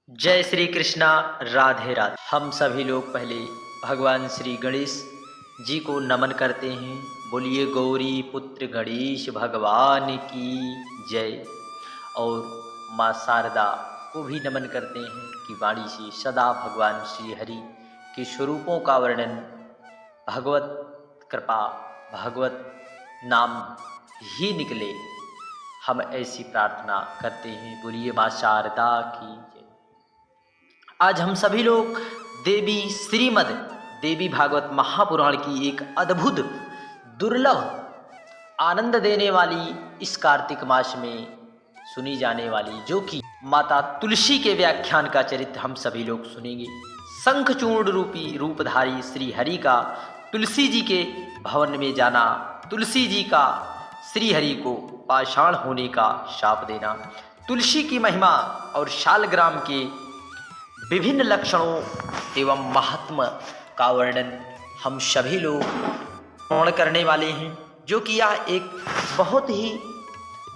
जय श्री कृष्णा। राधे राधे। हम सभी लोग पहले भगवान श्री गणेश जी को नमन करते हैं। बोलिए गौरी पुत्र गणेश भगवान की जय। और माँ शारदा को भी नमन करते हैं कि वाणी से सदा भगवान श्री हरि के स्वरूपों का वर्णन, भगवत कृपा, भगवत नाम ही निकले। हम ऐसी प्रार्थना करते हैं। बोलिए माँ शारदा की जय। आज हम सभी लोग देवी श्रीमद् देवी भागवत महापुराण की एक अद्भुत, दुर्लभ, आनंद देने वाली इस कार्तिक मास में सुनी जाने वाली, जो कि माता तुलसी के व्याख्यान का चरित्र हम सभी लोग सुनेंगे। शंखचूर्ण रूपी रूपधारी श्री हरि का तुलसी जी के भवन में जाना, तुलसी जी का श्री हरि को पाषाण होने का शाप देना, तुलसी की महिमा और शालग्राम के विभिन्न लक्षणों एवं महात्म का वर्णन हम सभी लोग श्रवण करने वाले हैं, जो कि यह एक बहुत ही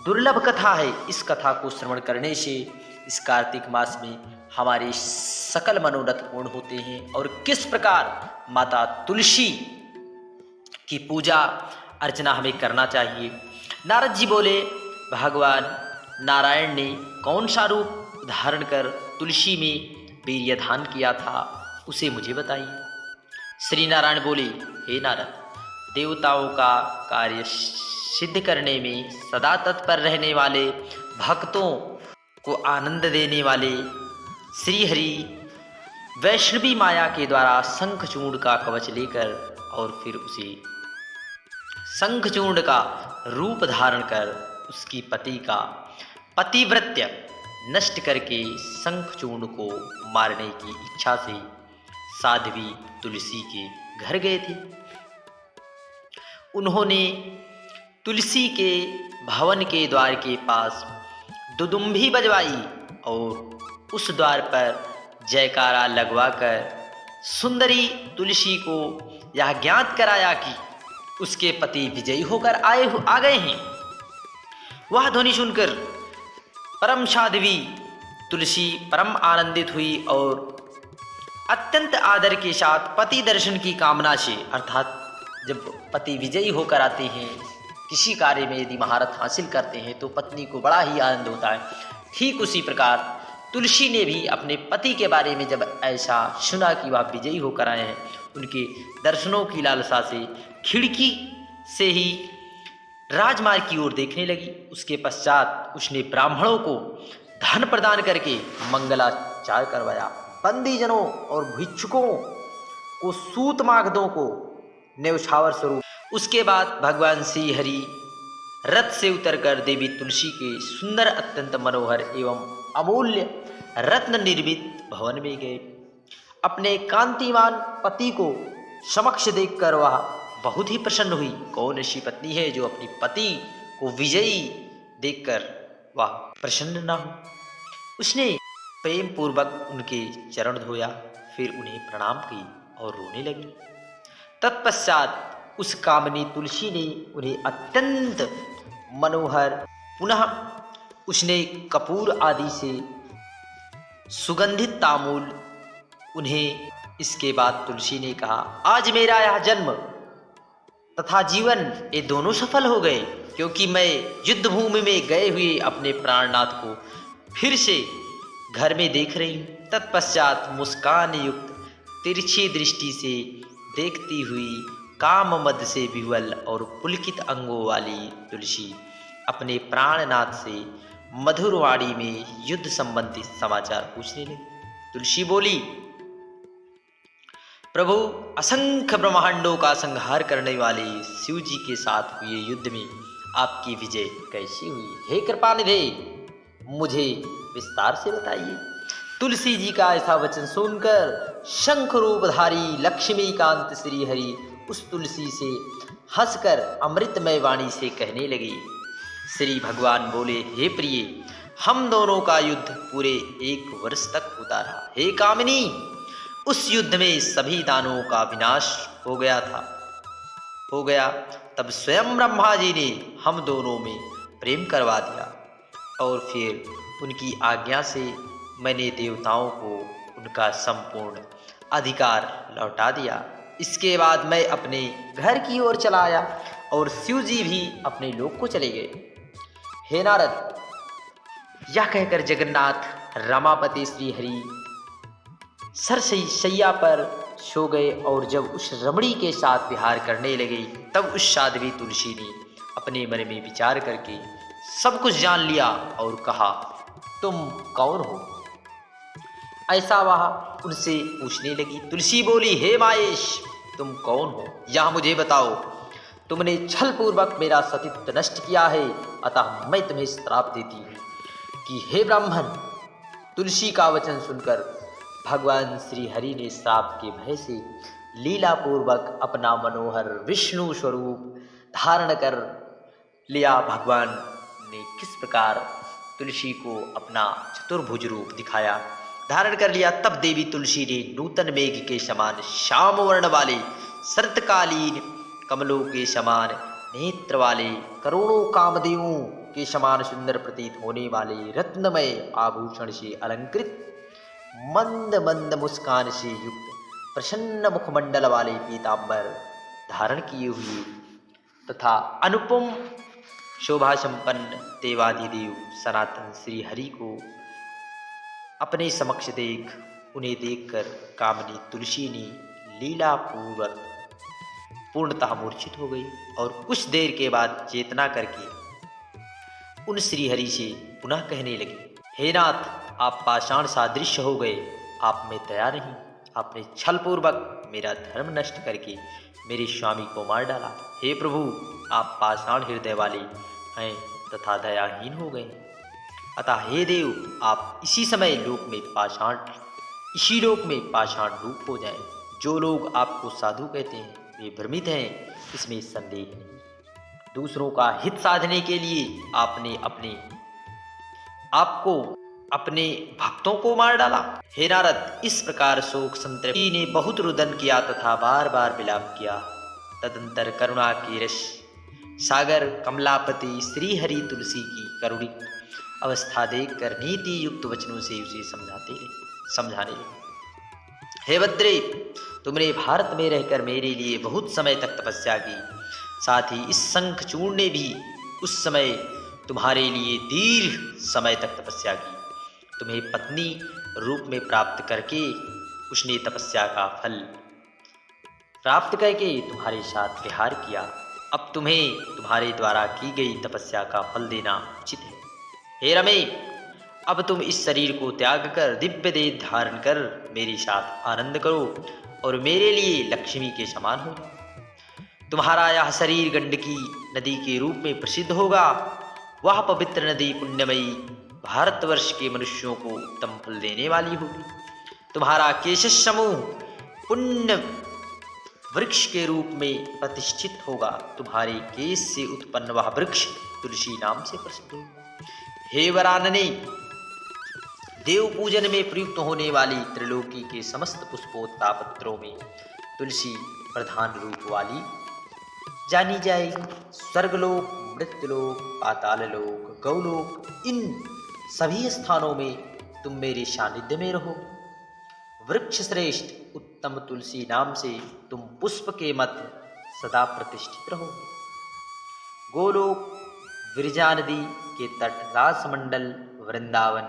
दुर्लभ कथा है। इस कथा को श्रवण करने से इस कार्तिक मास में हमारे सकल मनोरथ पूर्ण होते हैं और किस प्रकार माता तुलसी की पूजा अर्चना हमें करना चाहिए। नारद जी बोले, भगवान नारायण ने कौन सा रूप धारण कर तुलसी में वीर्यधान किया था, उसे मुझे बताइए। श्री नारायण बोले, हे नारद, देवताओं का कार्य सिद्ध करने में सदा तत्पर रहने वाले, भक्तों को आनंद देने वाले श्री हरि वैष्णवी माया के द्वारा शंखचूर्ण का कवच लेकर और फिर उसे शंखचूर्ण का रूप धारण कर उसकी पति का पतिव्रत्य नष्ट करके शंखचूर्ण को मारने की इच्छा से साध्वी तुलसी के घर गए थे। उन्होंने तुलसी के भवन के द्वार के पास दुदुम्भी बजवाई और उस द्वार पर जयकारा लगवाकर सुंदरी तुलसी को यह ज्ञात कराया कि उसके पति विजयी होकर आ गए हैं। वह ध्वनि सुनकर परम साध्वी तुलसी परम आनंदित हुई और अत्यंत आदर के साथ पति दर्शन की कामना से, अर्थात जब पति विजयी होकर आते हैं, किसी कार्य में यदि महारत हासिल करते हैं तो पत्नी को बड़ा ही आनंद होता है। ठीक उसी प्रकार तुलसी ने भी अपने पति के बारे में जब ऐसा सुना कि वह विजयी होकर आए हैं, उनके दर्शनों की लालसा से खिड़की से ही राजमार्ग की ओर देखने लगी। उसके पश्चात उसने ब्राह्मणों को धन प्रदान करके मंगलाचार करवाया। बंदीजनों और भिक्षुकों को सूत मागधों को न्यौछावर स्वरूप। उसके बाद भगवान श्री हरि रथ से उतरकर देवी तुलसी के सुंदर, अत्यंत मनोहर एवं अमूल्य रत्न निर्मित भवन में गए। अपने कांतिमान पति को समक्ष देखकर वह बहुत ही प्रसन्न हुई। कौन ऐसी पत्नी है जो अपनी पति को विजयी देखकर वह प्रसन्न ना हो। उसने प्रेम पूर्वक उनके चरण धोया, फिर उन्हें प्रणाम की और रोने लगी। तत्पश्चात उस कामनी तुलसी ने उन्हें अत्यंत मनोहर, पुनः उसने कपूर आदि से सुगंधित तांबूल उन्हें, इसके बाद तुलसी ने कहा, आज मेरा यह जन्म तथा जीवन ये दोनों सफल हो गए, क्योंकि मैं युद्ध भूमि में गए हुए अपने प्राणनाथ को फिर से घर में देख रही हूँ। तत्पश्चात मुस्कान युक्त तिरछी दृष्टि से देखती हुई, काम मद से विवल और पुलकित अंगों वाली तुलसी अपने प्राणनाथ से मधुर वाणी में युद्ध संबंधी समाचार पूछने लगी। तुलसी बोली, प्रभु, असंख्य ब्रह्मांडों का संहार करने वाले शिव जी के साथ हुए युद्ध में आपकी विजय कैसी हुई? हे कृपानिधे, मुझे विस्तार से बताइए। तुलसी जी का ऐसा वचन सुनकर शंख रूपधारी लक्ष्मीकांत श्री हरि उस तुलसी से हंसकर अमृतमय वाणी से कहने लगे। श्री भगवान बोले, हे प्रिय, हम दोनों का युद्ध पूरे 1 वर्ष तक होता रहा। हे कामिनी, उस युद्ध में सभी दानवों का विनाश हो गया। तब स्वयं ब्रह्मा जी ने हम दोनों में प्रेम करवा दिया और फिर उनकी आज्ञा से मैंने देवताओं को उनका संपूर्ण अधिकार लौटा दिया। इसके बाद मैं अपने घर की ओर चला आया और शिव जी भी अपने लोक को चले गए। हे नारद, यह कहकर जगन्नाथ रमापति श्री हरि सरसैया पर सो गए और जब उस रमणी के साथ विहार करने लगे तब उस साध्वी तुलसी ने अपने मन में विचार करके सब कुछ जान लिया और कहा, तुम कौन हो? ऐसा वह उनसे पूछने लगी। तुलसी बोली, हे माहेश, तुम कौन हो? यह मुझे बताओ। तुमने छल पूर्वक मेरा सतीत्व नष्ट किया है, अतः मैं तुम्हें श्राप देती हूँ कि हे ब्राह्मण। तुलसी का वचन सुनकर भगवान श्री हरि ने श्राप के भय से लीला पूर्वक अपना मनोहर विष्णु स्वरूप धारण कर लिया। भगवान ने किस प्रकार तुलसी को अपना चतुर्भुज रूप दिखाया, धारण कर लिया, तब देवी तुलसी ने नूतन मेघ के समान श्याम वर्ण वाले शरतकालीन कमलों के समान नेत्र वाले करोड़ों कामदेवों के समान सुंदर प्रतीत होने वाले रत्नमय आभूषण से अलंकृत मंद मंद मुस्कान से युक्त प्रसन्न मुखमंडल वाले पीतांबर धारण किए हुए तथा अनुपम शोभा संपन्न देवाधिदेव सनातन श्री हरि को अपने समक्ष देख उन्हें देखकर कामनी तुलसी ने लीला पूर्वक पूर्णतः मूर्छित हो गई और कुछ देर के बाद चेतना करके उन श्रीहरि से पुनः कहने लगी, हे नाथ, आप पाषाण सादृश्य हो गए, आप में दया नहीं। आपने छल पूर्वक मेरा धर्म नष्ट करके मेरे स्वामी को मार डाला। हे प्रभु, आप पाषाण हृदय वाले हैं तथा दयाहीन हो गए। अतः हे देव, आप इसी लोक में पाषाण रूप हो जाएं। जो लोग आपको साधु कहते हैं वे भ्रमित हैं, इसमें संदेह नहीं। दूसरों का हित साधने के लिए आपने अपने भक्तों को मार डाला। हे नारद, इस प्रकार शोक संतृप्त ने बहुत रुदन किया तथा बार बार विलाप किया। तदंतर करुणा के रस सागर कमलापति श्री हरि तुलसी की करुणिक अवस्था देखकर नीति युक्त वचनों से उसे समझाने लगे। हे भद्रे, तुमने भारत में रहकर मेरे लिए बहुत समय तक तपस्या की, साथ ही इस शंख चूर्ण ने भी उस समय तुम्हारे लिए दीर्घ समय तक तपस्या की। तुम्हें पत्नी रूप में प्राप्त करके उसने तपस्या का फल प्राप्त करके तुम्हारे साथ विहार किया। अब तुम्हें तुम्हारे द्वारा की गई तपस्या का फल देना उचित है। हे रमे, अब तुम इस शरीर को त्याग कर दिव्य देह धारण कर मेरे साथ आनंद करो और मेरे लिए लक्ष्मी के समान हो जाओ। तुम्हारा यह शरीर गंडकी नदी के रूप में प्रसिद्ध होगा। वह पवित्र नदी पुण्यमयी भारतवर्ष के मनुष्यों को उत्तम फल देने वाली होगी। तुम्हारा केशस समूह पुण्य वृक्ष के रूप में प्रतिष्ठित होगा। तुम्हारे केश से उत्पन्न वह वृक्ष तुलसी नाम से प्रसिद्ध होगा। हे वरानने, देव पूजन में प्रयुक्त होने वाली त्रिलोकी के समस्त पुष्पोत्ता पत्रों में तुलसी प्रधान रूप वाली जानी जाएगी। स्वर्गलोक, मृत्युलोक, पाताललोक, गौलोक, इन सभी स्थानों में तुम मेरे सानिध्य में रहो। वृक्ष श्रेष्ठ उत्तम तुलसी नाम से तुम पुष्प के मध्य सदा प्रतिष्ठित रहो। गोलोक, विरजा नदी के तट, रासमंडल, वृंदावन,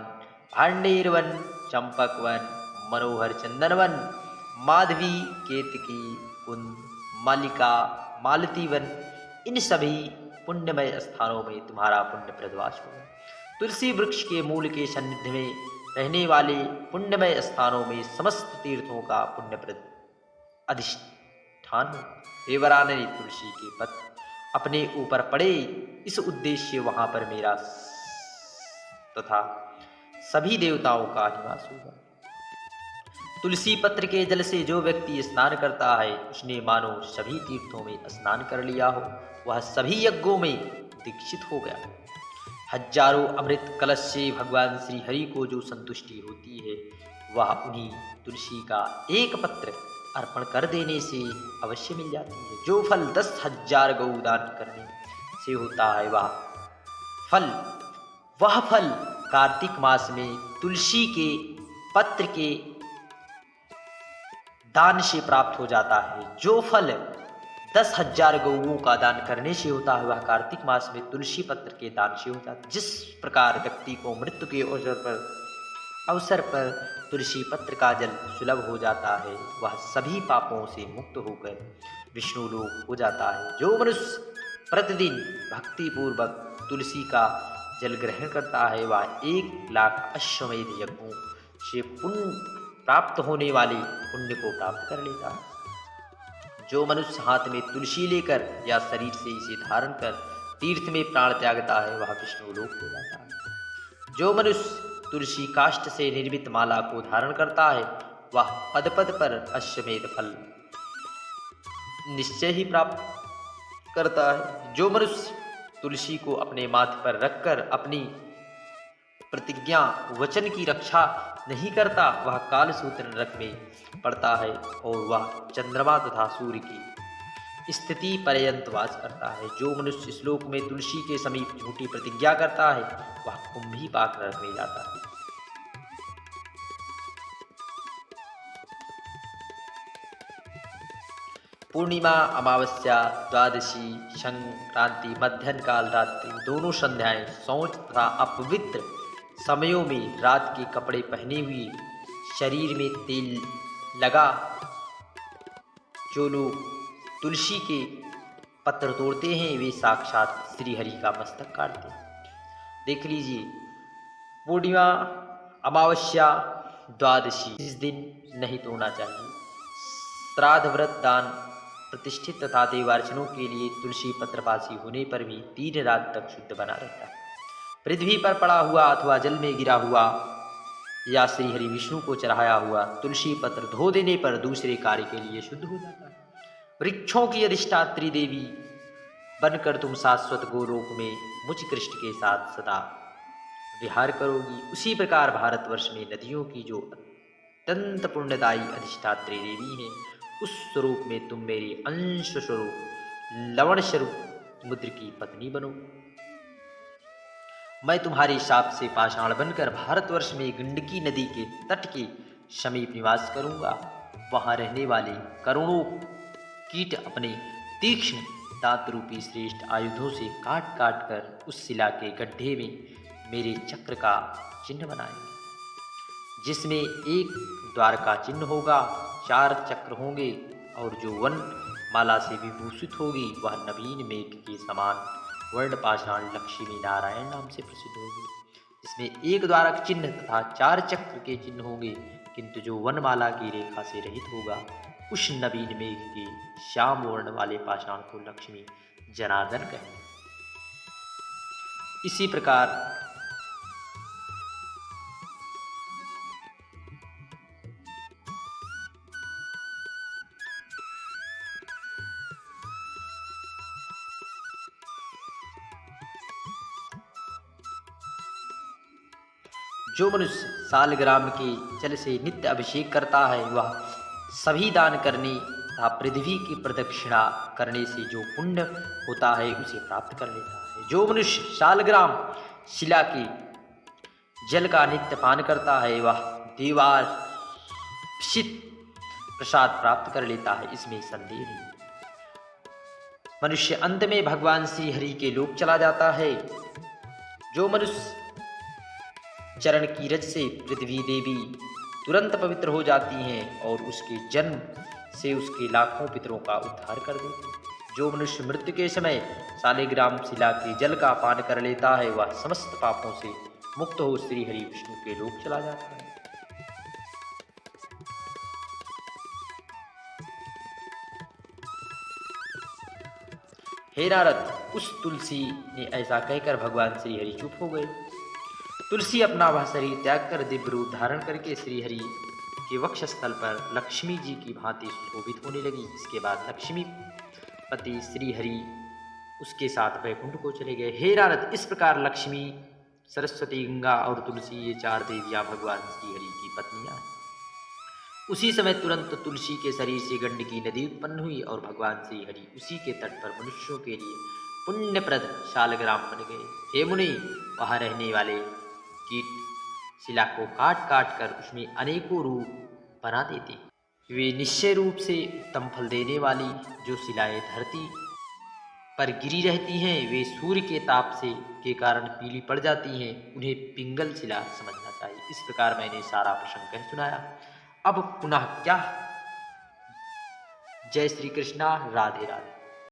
भांडेरवन, चंपकवन, मनोहर चंदनवन, माधवी, केतकी, कुंद, मालिका, मालतीवन, इन सभी पुण्यमय स्थानों में तुम्हारा पुण्य प्रदवास होगा। तुलसी वृक्ष के मूल के सानिध्य में रहने वाले पुण्यमय स्थानों में समस्त तीर्थों का पुण्यप्रद अधिष्ठान हो। हे वरानने, तुलसी के पत्र अपने ऊपर पड़े, इस उद्देश्य वहां पर मेरा तथा सभी देवताओं का निवास होगा। तुलसी पत्र के जल से जो व्यक्ति स्नान करता है उसने मानो सभी तीर्थों में स्नान कर लिया हो, वह सभी यज्ञों में दीक्षित हो गया। हजारों अमृत कलश से भगवान श्री हरि को जो संतुष्टि होती है वह उन्हीं तुलसी का एक पत्र अर्पण कर देने से अवश्य मिल जाती है। जो फल 10,000 गौदान करने से होता है वह फल कार्तिक मास में तुलसी के पत्र के दान से प्राप्त हो जाता है। जो फल 10,000 गौओं का दान करने से होता है, वह कार्तिक मास में तुलसी पत्र के दान से हो जाता है। जिस प्रकार व्यक्ति को मृत्यु के अवसर पर तुलसी पत्र का जल सुलभ हो जाता है, वह सभी पापों से मुक्त होकर विष्णु लोक हो जाता है। जो मनुष्य प्रतिदिन भक्ति पूर्वक तुलसी का जल ग्रहण करता है, वह 1,00,000 अश्वमेध यज्ञों से पुण्य प्राप्त होने वाले पुण्य को प्राप्त कर लेता है। जो मनुष्य हाथ में तुलसी लेकर या शरीर से इसे धारण कर तीर्थ में प्राण त्यागता है, वह विष्णु लोक हो जाता है। जो मनुष्य तुलसी काष्ठ से निर्मित माला को धारण करता है, वह पद पद पर अश्वमेध फल निश्चय ही प्राप्त करता है। जो मनुष्य तुलसी को अपने माथे पर रखकर अपनी प्रतिज्ञा वचन की रक्षा नहीं करता, वह कालसूत्र नरक में पड़ता है और वह चंद्रमा तथा सूर्य की स्थिति पर्यंत वास करता है। जो मनुष्य श्लोक में तुलसी के समीप झूठी प्रतिज्ञा करता है, वह कुंभी पाक नरक में जाता है। पूर्णिमा, अमावस्या, द्वादशी, संक्रांति, मध्याह्न काल, रात्रि दोनों संध्याएं शौच तथा अपवित्र समयों में रात के कपड़े पहने हुए, शरीर में तेल लगा जो लोग तुलसी के पत्र तोड़ते हैं, वे साक्षात श्री हरि का मस्तक काटते हैं। देख लीजिए, पूर्णिमा, अमावस्या, द्वादशी इस दिन नहीं तोड़ना चाहिए। श्राद्ध, व्रत, दान, प्रतिष्ठित तथा देवार्चनों के लिए तुलसी पत्रपासी होने पर भी 3 रात तक शुद्ध बना रहता है। पृथ्वी पर पड़ा हुआ अथवा जल में गिरा हुआ या श्री हरि विष्णु को चढ़ाया हुआ तुलसी पत्र धो देने पर दूसरे कार्य के लिए शुद्ध हो जाता है। वृक्षों की अधिष्ठात्री देवी बनकर तुम शाश्वत गोलोक में मुझ कृष्ण के साथ सदा विहार करोगी। उसी प्रकार भारतवर्ष में नदियों की जो अत्यंत पुण्यदायी अधिष्ठात्री देवी है, उस स्वरूप में तुम मेरी अंश स्वरूप लवण स्वरूप मुद्र की पत्नी बनो। मैं तुम्हारे शाप से पाषाण बनकर भारतवर्ष में गंडकी नदी के तट के समीप निवास करूंगा। वहां रहने वाले करोड़ों कीट अपने तीक्ष्ण दांत रूपी श्रेष्ठ आयुधों से काट काट कर उस शिला के गड्ढे में मेरे चक्र का चिन्ह बनाएंगे, जिसमें एक द्वार का चिन्ह होगा, 4 चक्र होंगे और जो वन माला से विभूषित होगी, वह नवीन मेघ के समान वर्ण पाषाण लक्ष्मी नारायण नाम से प्रसिद्ध होगी। इसमें एक द्वारक चिन्ह तथा 4 चक्र के चिन्ह होंगे, किंतु जो वनमाला की रेखा से रहित होगा, उस नवीन मेघ के श्याम वर्ण वाले पाषाण को लक्ष्मी जनार्दन कहेंगे। इसी प्रकार जो मनुष्य सालग्राम के जल से नित्य अभिषेक करता है, वह सभी दान करने तथा पृथ्वी की प्रदक्षिणा करने से जो पुण्य होता है, उसे प्राप्त कर लेता है। जो मनुष्य सालग्राम शिला के जल का नित्य पान करता है, वह देवार्षित प्रसाद प्राप्त कर लेता है, इसमें संदेह नहीं। मनुष्य अंत में भगवान श्री हरि के लोक चला जाता है। जो मनुष्य चरण की रज से पृथ्वी देवी तुरंत पवित्र हो जाती हैं और उसके जन्म से उसके लाखों पितरों का उद्धार कर देती हैं। जो मनुष्य मृत्यु के समय सालिग्राम शिला के जल का पान कर लेता है, वह समस्त पापों से मुक्त हो श्री हरि विष्णु के लोक चला जाता है। हे नारद, उस तुलसी ने ऐसा कहकर भगवान श्री हरि चुप हो गए। तुलसी अपना वह शरीर त्याग कर दिव्य रूप धारण करके श्री हरि के वक्षस्थल पर लक्ष्मी जी की भांति सुशोभित होने लगी। इसके बाद लक्ष्मी पति श्री हरि उसके साथ वैकुंठ को चले गए। हे नारद, इस प्रकार लक्ष्मी, सरस्वती, गंगा और तुलसी, ये 4 देवियां भगवान श्री हरि की पत्नियां हैं। उसी समय तुरंत तुलसी के शरीर से गंडकी नदी उत्पन्न हुई और भगवान श्री हरि उसी के तट पर मनुष्यों के लिए पुण्यप्रद शालग्राम बन गए। हे मुनि, वहां रहने वाले कीट शिला को काट काट कर उसमें अनेकों रूप बना देते हैं। वे निश्चय रूप से उत्तम फल देने वाली जो शिलाएं धरती पर गिरी रहती हैं, वे सूर्य के ताप से के कारण पीली पड़ जाती हैं, उन्हें पिंगल शिला समझना चाहिए। इस प्रकार मैंने सारा प्रसंग कह सुनाया। अब पुनः क्या। जय श्री कृष्णा, राधे राधे।